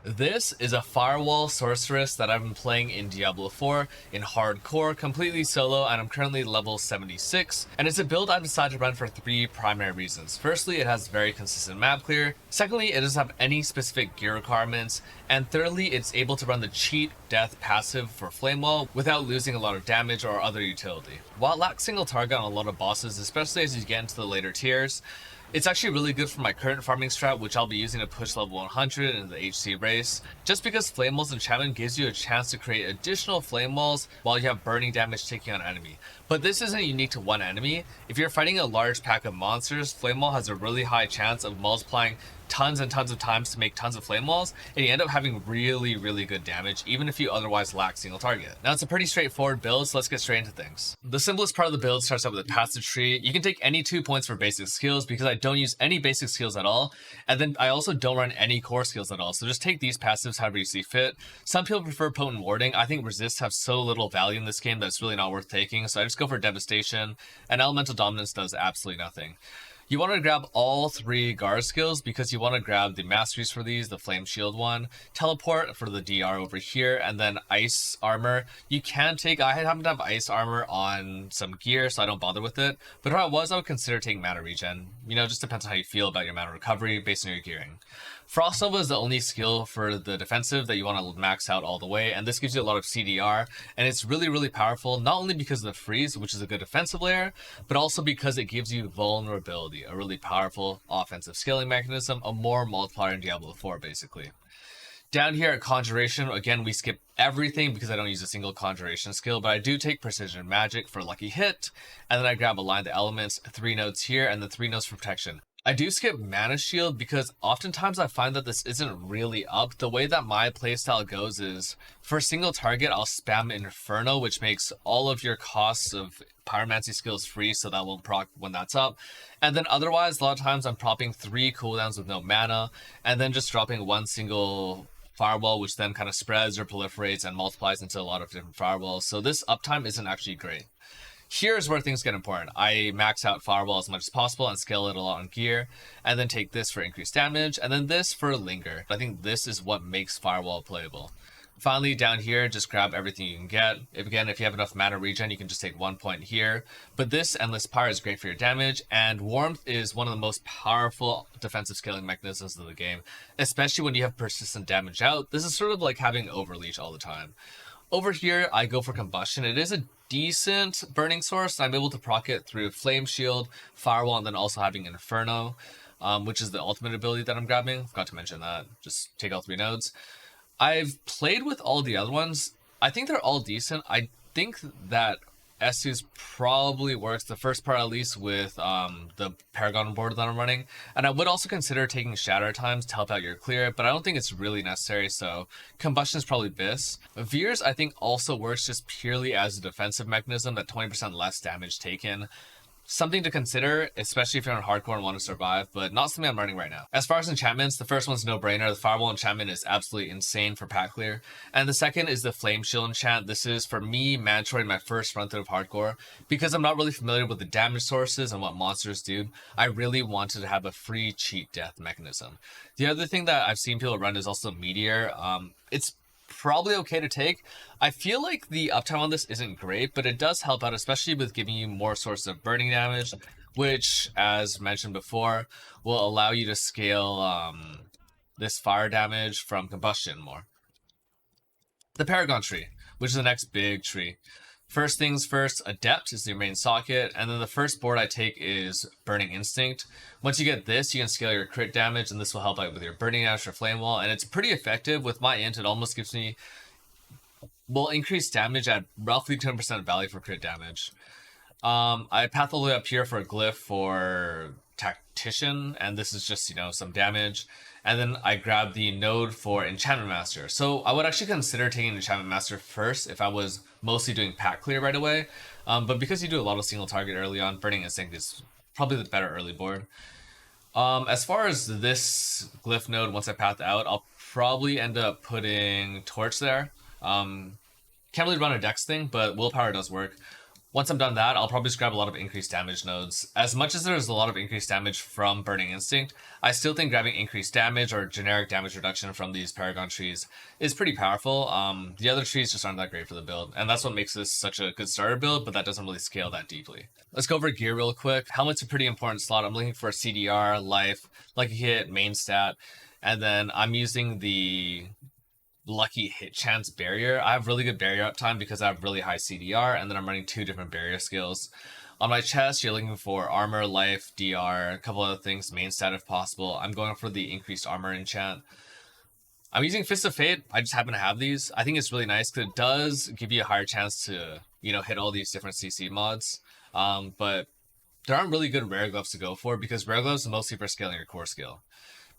This is a Firewall Sorceress that I've been playing in Diablo 4 in hardcore, completely solo, and I'm currently level 76, and it's a build I've decided to run for three primary reasons. Firstly, it has very consistent map clear. Secondly, it doesn't have any specific gear requirements. And thirdly, it's able to run the cheat death passive for Flamewall without losing a lot of damage or other utility. While it lacks single target on a lot of bosses, especially as you get into the later tiers, it's actually really good for my current farming strat, which I'll be using to push level 100 in the HC race, just because Flame Wall's enchantment gives you a chance to create additional Flame Walls while you have burning damage taking on enemy. But this isn't unique to one enemy. If you're fighting a large pack of monsters, Flame Wall has a really high chance of multiplying tons and tons of times to make tons of flame walls, and you end up having really good damage even if you otherwise lack single target. Now it's a pretty straightforward build, so let's get straight into things. The simplest part of the build starts out with a passive tree. You can take any 2 points for basic skills because I don't use any basic skills at all, and then I also don't run any core skills at all, so just take these passives however you see fit. Some people prefer potent warding. I think resists have so little value in this game that it's really not worth taking, so I just go for devastation, and elemental dominance does absolutely nothing. You want to grab all 3 guard skills because you want to grab the masteries for these, the flame shield one, teleport for the DR over here, and then ice armor. You can take, I happen to have ice armor on some gear, so I don't bother with it, but if I would consider taking mana regen. You know, it just depends on how you feel about your mana recovery based on your gearing. Frost Nova is the only skill for the defensive that you want to max out all the way, and this gives you a lot of CDR, and it's really powerful, not only because of the freeze, which is a good defensive layer, but also because it gives you vulnerability, a really powerful offensive scaling mechanism, a more multiplier in Diablo 4 basically. Down here at Conjuration, again, we skip everything because I don't use a single Conjuration skill, but I do take Precision Magic for Lucky Hit, and then I grab Align the Elements, 3 nodes here, and then 3 nodes for Protection. I do skip Mana Shield because oftentimes I find that this isn't really up. The way that my playstyle goes is, for a single target, I'll spam Inferno, which makes all of your costs of Pyromancy skills free, so that won't proc when that's up. And then otherwise, a lot of times I'm propping 3 cooldowns with no mana, and then just dropping 1 single Firewall, which then kind of spreads or proliferates and multiplies into a lot of different firewalls. So this uptime isn't actually great. Here's where things get important. I max out Firewall as much as possible and scale it a lot on gear, and then take this for increased damage, and then this for Linger. I think this is what makes Firewall playable. Finally, down here, just grab everything you can get. If you have enough mana regen, you can just take 1 point here. But this Endless Pyre is great for your damage, and Warmth is one of the most powerful defensive scaling mechanisms of the game, especially when you have persistent damage out. This is sort of like having Overleech all the time. Over here, I go for Combustion. It is a decent burning source. I'm able to proc it through Flame Shield, Firewall, and then also having Inferno, which is the ultimate ability that I'm grabbing. Forgot to mention that. Just take all 3 nodes. I've played with all the other ones. I think they're all decent. I think that S2's probably works, the first part at least, with the Paragon board that I'm running. And I would also consider taking Shatter Times to help out your clear, but I don't think it's really necessary, so Combustion is probably BIS. Veers, I think, also works just purely as a defensive mechanism, that 20% less damage taken. Something to consider, especially if you're on hardcore and want to survive, but not something I'm running right now. As far as enchantments, the first one's no-brainer. The Firewall enchantment is absolutely insane for pack clear. And the second is the Flame Shield enchant. This is, for me, mandatory in my first run through of hardcore. Because I'm not really familiar with the damage sources and what monsters do, I really wanted to have a free cheat death mechanism. The other thing that I've seen people run is also Meteor. It's probably okay to take. I feel like the uptime on this isn't great, but it does help out, especially with giving you more sources of burning damage, which, as mentioned before, will allow you to scale this fire damage from combustion more. The Paragon tree, which is the next big tree. First things first, Adept is your main socket, and then the first board I take is Burning Instinct. Once you get this, you can scale your crit damage, and this will help out with your burning damage for Flame Wall, and it's pretty effective. With my int, it almost gives me, well, increased damage at roughly 10% value for crit damage. I path all the way up here for a glyph for Tactician, and this is just, some damage. And then I grab the node for Enchantment Master. So I would actually consider taking Enchantment Master first if I was mostly doing pack clear right away. But because you do a lot of single target early on, Burning Instinct is probably the better early board. As far as this glyph node, once I path out, I'll probably end up putting Torch there. Can't really run a dex thing, but Willpower does work. Once I'm done that, I'll probably just grab a lot of increased damage nodes. As much as there's a lot of increased damage from Burning Instinct, I still think grabbing increased damage or generic damage reduction from these paragon trees is pretty powerful. The other trees just aren't that great for the build, and that's what makes this such a good starter build, but that doesn't really scale that deeply. Let's go over gear real quick. Helmet's a pretty important slot. I'm looking for CDR, life, lucky hit, main stat, and then I'm using the lucky hit chance barrier. I have really good barrier uptime because I have really high CDR, and then I'm running 2 different barrier skills. On my chest, you're looking for armor, life, DR, a couple other things, main stat if possible. I'm going for the increased armor enchant. I'm using Fist of Fate. I just happen to have these. I think it's really nice because it does give you a higher chance to, hit all these different CC mods. But there aren't really good rare gloves to go for because rare gloves are mostly for scaling your core skill.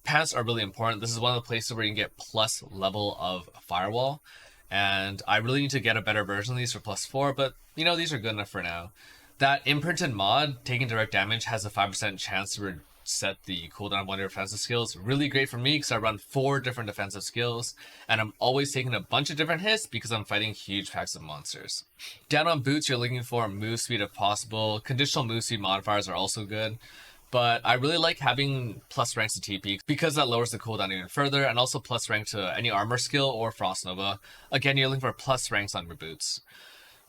Pants are really important. This is one of the places where you can get plus level of Firewall, and I really need to get a better version of these for +4, but these are good enough for now. That imprinted mod, taking direct damage, has a 5% chance to reset the cooldown of one of your defensive skills. Really great for me because I run 4 different defensive skills, and I'm always taking a bunch of different hits because I'm fighting huge packs of monsters. Down on boots, you're looking for move speed if possible. Conditional move speed modifiers are also good. But I really like having plus ranks to TP because that lowers the cooldown even further, and also plus rank to any armor skill or Frost Nova. Again, you're looking for plus ranks on your boots.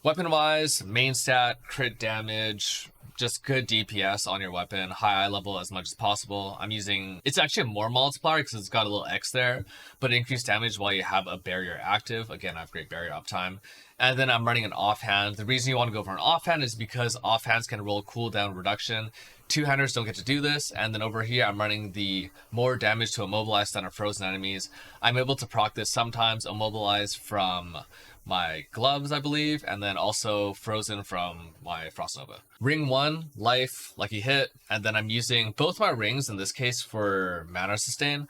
Weapon-wise, main stat, crit damage, just good DPS on your weapon, high eye level as much as possible. I'm using, it's actually a more multiplier because it's got a little X there, but increased damage while you have a barrier active. Again, I have great barrier uptime. And then I'm running an offhand. The reason you want to go for an offhand is because offhands can roll cooldown reduction. Two-handers don't get to do this, and then over here I'm running the more damage to immobilize stun or frozen enemies. I'm able to proc this sometimes, immobilize from my gloves, I believe, and then also frozen from my Frost Nova. Ring 1, life, lucky hit, and then I'm using both my rings in this case for mana sustain.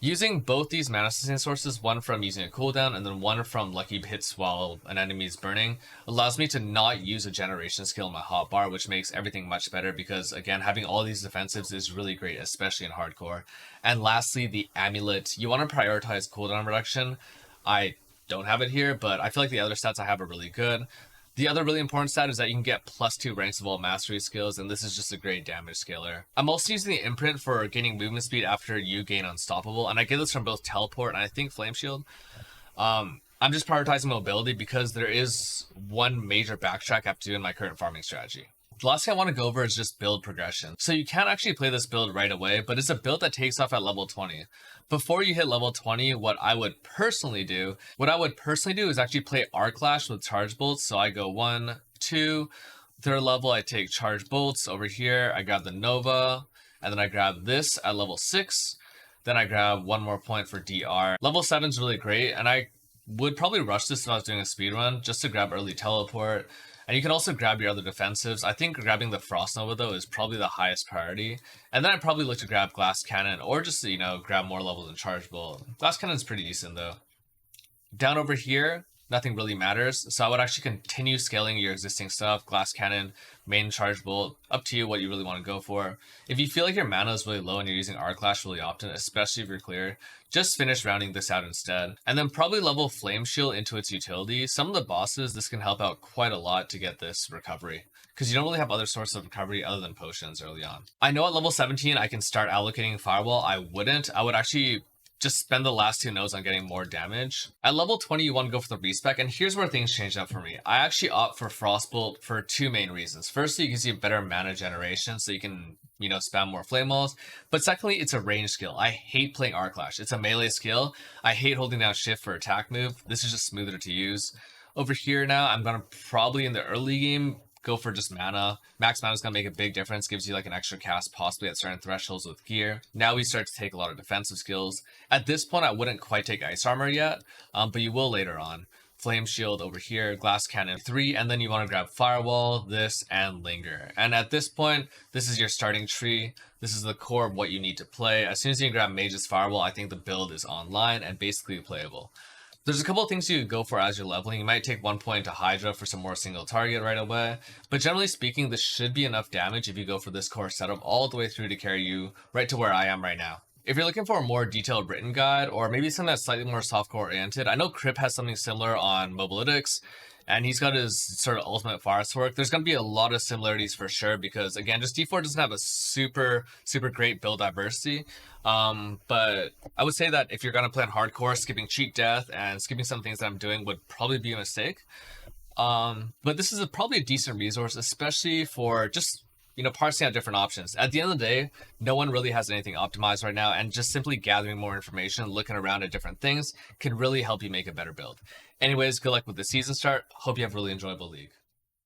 Using both these mana sustain sources, one from using a cooldown and then one from lucky hits while an enemy is burning, allows me to not use a generation skill in my hotbar, which makes everything much better because, again, having all these defensives is really great, especially in hardcore. And lastly, the amulet. You want to prioritize cooldown reduction. I don't have it here, but I feel like the other stats I have are really good. The other really important stat is that you can get +2 ranks of all mastery skills, and this is just a great damage scaler. I'm also using the imprint for gaining movement speed after you gain unstoppable, and I get this from both teleport and I think flame shield. I'm just prioritizing mobility because there is one major backtrack I have to do in my current farming strategy. The last thing I want to go over is just build progression. So you can't actually play this build right away, but it's a build that takes off at level 20. Before you hit level 20, what I would personally do is actually play Arc Lash with Charge Bolts. So I go 1, 2, third level, I take Charge Bolts over here. I grab the Nova, and then I grab this at level 6. Then I grab 1 more point for DR. Level 7 is really great, and I would probably rush this if I was doing a speed run just to grab early teleport. And you can also grab your other defensives. I think grabbing the Frost Nova, though, is probably the highest priority. And then I'd probably look to grab Glass Cannon or just, grab more levels in Charge Bolt. Glass Cannon's pretty decent, though. Down over here, nothing really matters. So I would actually continue scaling your existing stuff. Glass Cannon, main Charge Bolt, up to you what you really want to go for. If you feel like your mana is really low and you're using Arc Clash really often, especially if you're clear, just finish rounding this out instead. And then probably level Flame Shield into its utility. Some of the bosses, this can help out quite a lot to get this recovery, because you don't really have other sources of recovery other than potions early on. I know at level 17 I can start allocating Firewall. I wouldn't. I would actually just spend the last 2 nodes on getting more damage. At level 20, you want to go for the respec, and here's where things change up for me. I actually opt for Frostbolt for 2 main reasons. Firstly, it gives you better mana generation, so you can, spam more flame walls. But secondly, it's a range skill. I hate playing Arc Lash. It's a melee skill. I hate holding down shift for attack move. This is just smoother to use. Over here now, I'm gonna probably in the early game go for just mana. Max mana is going to make a big difference, gives you like an extra cast possibly at certain thresholds with gear. Now we start to take a lot of defensive skills. At this point, I wouldn't quite take Ice Armor yet, but you will later on. Flame Shield over here, Glass Cannon 3, and then you want to grab Firewall, this, and Linger. And at this point, this is your starting tree. This is the core of what you need to play. As soon as you can grab Mage's Firewall, I think the build is online and basically playable. There's a couple of things you could go for as you're leveling. You might take 1 point to Hydra for some more single target right away. But generally speaking, this should be enough damage if you go for this core setup all the way through to carry you right to where I am right now. If you're looking for a more detailed written guide, or maybe something that's slightly more softcore oriented, I know Crip has something similar on Mobalytics, and he's got his sort of ultimate fire work. There's going to be a lot of similarities for sure, because again, just D4 doesn't have a super great build diversity. But I would say that if you're going to play on hardcore, skipping cheat death and skipping some things that I'm doing would probably be a mistake. But this is probably a decent resource, especially for just, you know, parsing out different options. At the end of the day, no one really has anything optimized right now, and just simply gathering more information, looking around at different things can really help you make a better build. Anyways, good luck with the season start. Hope you have a really enjoyable league.